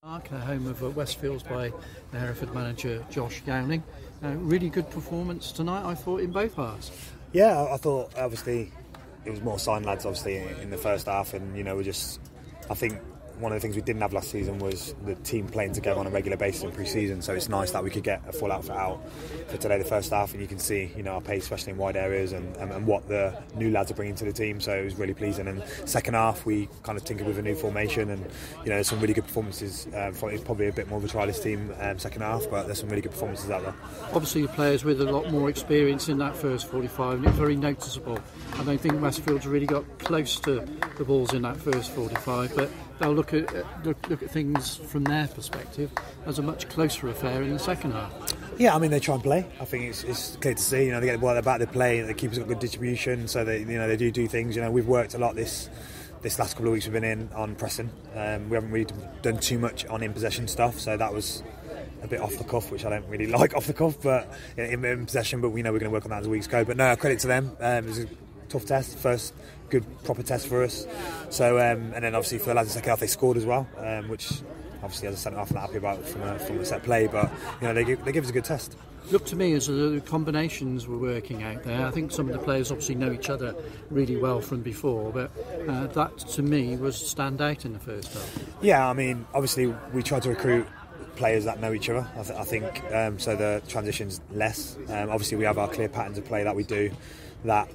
Home of Westfields by the Hereford manager Josh Gowling. Really good performance tonight, I thought, in both halves. Yeah, I thought obviously it was more signed lads obviously in the first half, and I think one of the things we didn't have last season was the team playing together on a regular basis in pre-season, so it's nice that we could get a full outfit out for today, the first half, and you can see our pace, especially in wide areas, and what the new lads are bringing to the team, so it was really pleasing. And second half we kind of tinkered with a new formation, and there's some really good performances. It's probably a bit more of a trialist team second half, but there's some really good performances out there. Obviously players with a lot more experience in that first 45, and it's very noticeable. I don't think Westfields really got close to the balls in that first 45, but they'll look at things from their perspective as a much closer affair in the second half. Yeah, I mean, they try and play. I think it's clear to see. They get the ball at the back, they play. The keepers got good distribution, so they do things. We've worked a lot this last couple of weeks we've been in on pressing. We haven't really done too much on in possession stuff, so that was a bit off the cuff, which I don't really like off the cuff, but in possession. But we know we're going to work on that as the weeks go. But no, credit to them. It was a tough test, first good proper test for us. So and then obviously for the lads in the second half they scored as well, which obviously as a centre half I'm not happy about from a set play, but they give us a good test. Looked to me as the combinations were working out there. I think some of the players obviously know each other really well from before, but that to me was stand out in the first half. Yeah, I mean obviously we tried to recruit players that know each other. I think so the transition's less. Obviously we have our clear patterns of play that we do. That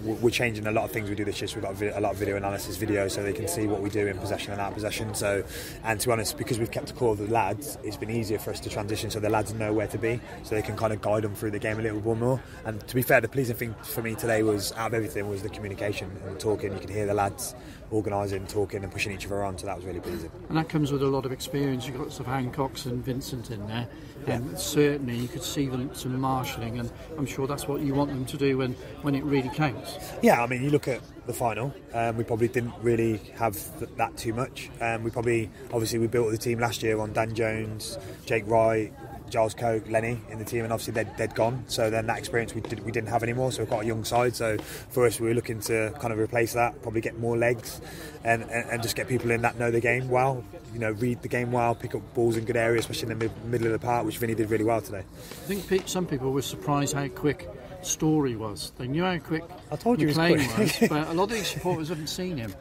we're changing a lot of things we do this year. So we've got a lot of video analysis videos, so they can see what we do in possession and out of possession. So, and to be honest, because we've kept a core of the lads, it's been easier for us to transition, so the lads know where to be, so they can kind of guide them through the game a little bit more. And to be fair, the pleasing thing for me today was, out of everything, was the communication and talking. You could hear the lads organising, talking, and pushing each other on. So that was really pleasing. And that comes with a lot of experience. You've got lots of Hancocks and Vincent in there, and certainly you could see them some marshalling, and I'm sure that's what you want them to do when it really counts. Yeah, I mean, you look at the final, we probably didn't really have that too much. Obviously we built the team last year on Dan Jones, Jake Wright, Giles Coke, Lenny in the team, and obviously they'd gone, so then that experience we didn't have anymore, so we've got a young side. So for us, we were looking to kind of replace that, probably get more legs and just get people in that know the game well, read the game well, pick up balls in good areas, especially in the middle of the park, which Vinny did really well today. I think some people were surprised how quick Story was. They knew how quick I told you McLean was, but a lot of these supporters haven't seen him.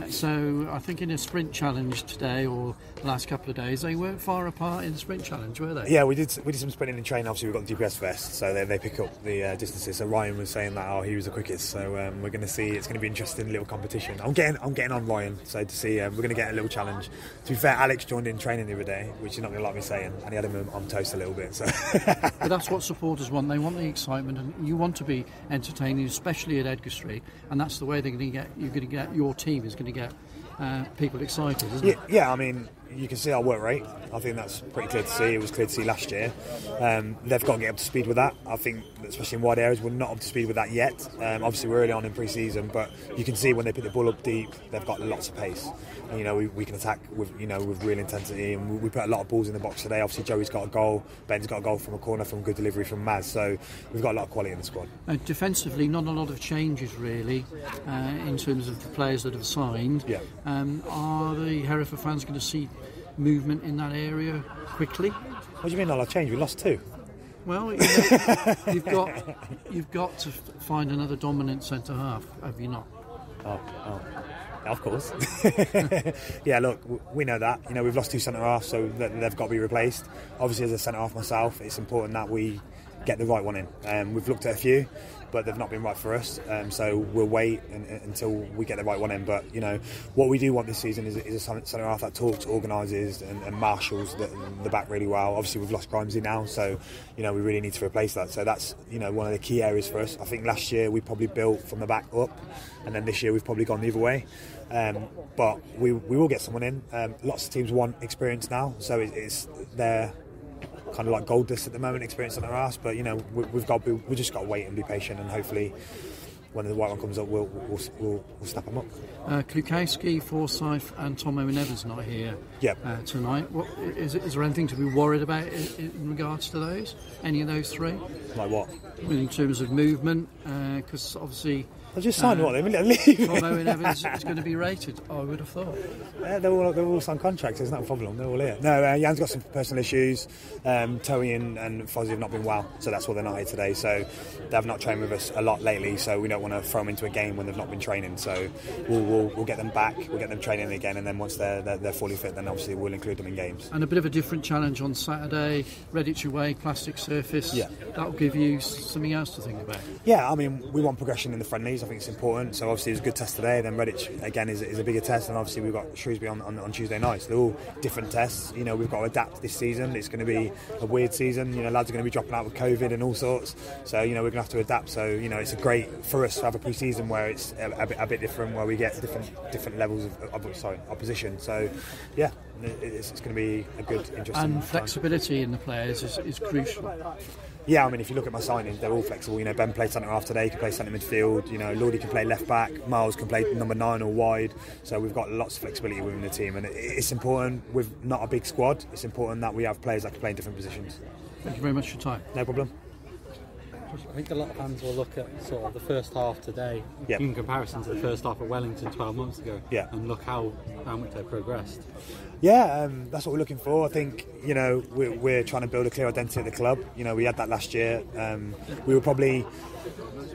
So I think in a sprint challenge today, or the last couple of days, they weren't far apart in the sprint challenge, were they? Yeah, we did some sprinting in training. Obviously we've got the GPS vest, so they pick up the distances. So Ryan was saying that he was the quickest, so we're going to see. It's going to be an interesting little competition. I'm getting on Ryan, so to see we're going to get a little challenge. To be fair, Alex joined in training the other day, which you're not going to like me saying, and he had him on toast a little bit. So but that's what supporters want. They want the excitement, and you want to be entertaining, especially at Edgar Street, and that's the way they're going to get. You're going to get your team is going to get people excited, isn't it? Yeah, I mean, you can see our work rate. I think that's pretty clear to see. It was clear to see last year. They've got to get up to speed with that. I think, especially in wide areas, we're not up to speed with that yet. Obviously, we're early on in pre-season, but you can see when they pick the ball up deep, they've got lots of pace. And, we can attack with real intensity, and we put a lot of balls in the box today. Obviously, Joey's got a goal, Ben's got a goal from a corner from good delivery from Maz. So we've got a lot of quality in the squad. Defensively, not a lot of changes really in terms of the players that have signed. Yeah. Are the Hereford fans going to see movement in that area quickly? What do you mean not a lot of change? We lost 2. Well, you've got to find another dominant centre half, have you not? Oh. Of course. Yeah, look, we know that. We've lost 2 centre halves, so they've got to be replaced. Obviously, as a centre half myself, it's important that we get the right one in. We've looked at a few, but they've not been right for us. So we'll wait until we get the right one in. But what we do want this season is a centre half that talks, organises, and marshals the back really well. Obviously, we've lost Grimesy now, so we really need to replace that. So that's one of the key areas for us. I think last year we probably built from the back up, and then this year we've probably gone the other way. But we will get someone in. Lots of teams want experience now, so it's their kind of like gold dust at the moment, experience on our ass. But we just got to wait and be patient, and hopefully when the white one comes up, we'll snap them up. Klukowski, Forsyth, and Tom Owen-Evans not here tonight. Is there anything to be worried about in regards to those? Any of those 3? Like what? in terms of movement, because obviously I just signed what they leave. Tom Owen Evans is going to be rated. I would have thought. They're all signed contracts. There's not a problem. They're all here. No, Jan's got some personal issues. Toey and Fozzie have not been well, so that's why they're not here today. So they have not trained with us a lot lately. So we don't want to throw them into a game when they've not been training. So we'll get them back. We'll get them training again, and then once they're fully fit, then obviously we'll include them in games. And a bit of a different challenge on Saturday. Redditch away, plastic surface. Yeah. That'll give you something else to think about. Yeah, I mean, we want progression in the friendlies. I think it's important. So obviously it's a good test today. Then Redditch again is a bigger test, and obviously we've got Shrewsbury on Tuesday night. So they're all different tests. You know, we've got to adapt this season. It's going to be a weird season. You know, lads are going to be dropping out with COVID and all sorts. So you know, we're going to have to adapt. So you know, it's a great for us to have a pre-season where it's a bit different, where we get different levels of opposition. So yeah, it's going to be a good, interesting. And flexibility time. In the players is crucial. Yeah, I mean, if you look at my signings, they're all flexible. You know, Ben played centre half today, he can play centre midfield. You know, Lordy can play left back, Miles can play number 9 or wide. So we've got lots of flexibility within the team, and it's important with not a big squad. It's important that we have players that can play in different positions. Thank you very much for your time. No problem. I think a lot of fans will look at sort of the first half today in comparison to the first half at Wellington 12 months ago, and look how much they've progressed. Yeah, that's what we're looking for. I think, you know, we're trying to build a clear identity at the club. You know, we had that last year.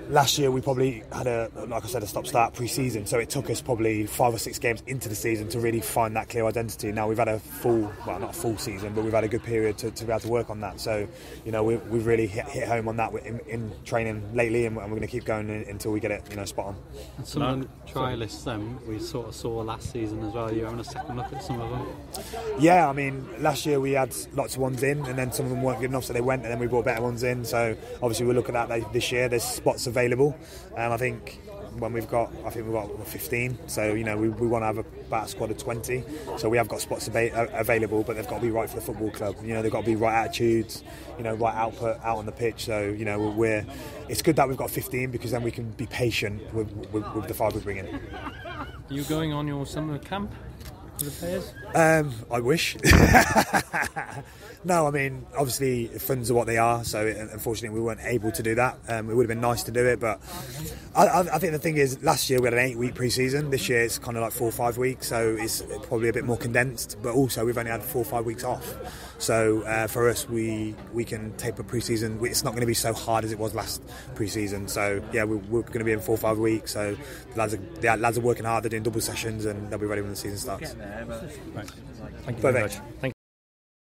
Last year we probably had like I said, a stop-start pre-season, so it took us probably 5 or 6 games into the season to really find that clear identity. Now we've had a not a full season, but we've had a good period to be able to work on that. So, you know, we've really hit home on that in training lately, and we're going to keep going until we get it, you know, spot on. And some of the trialists we sort of saw last season as well. You're having a second look at some of them? Yeah, I mean, last year we had lots of ones in, and then some of them weren't good enough, so they went, and then we brought better ones in. So obviously we'll look at that this year. There's spots available, and I think we've got 15. So you know, we want to have about a squad of 20. So we have got spots available, but they've got to be right for the football club. You know, they've got to be right attitudes. You know, right output out on the pitch. So you know, it's good that we've got 15, because then we can be patient with the 5 we bring in. Are you going on your summer camp for the players? I wish. No, I mean, obviously funds are what they are, so unfortunately we weren't able to do that. It would have been nice to do it, but I think the thing is, last year we had an 8-week pre-season. This year it's kind of like 4 or 5 weeks, so it's probably a bit more condensed, but also we've only had 4 or 5 weeks off. So for us, we can taper pre-season. It's not going to be so hard as it was last pre-season. So yeah, we're going to be in 4 or 5 weeks. So the lads are working hard. They're doing double sessions, and they'll be ready when the season starts. Thank you very much. Thank you.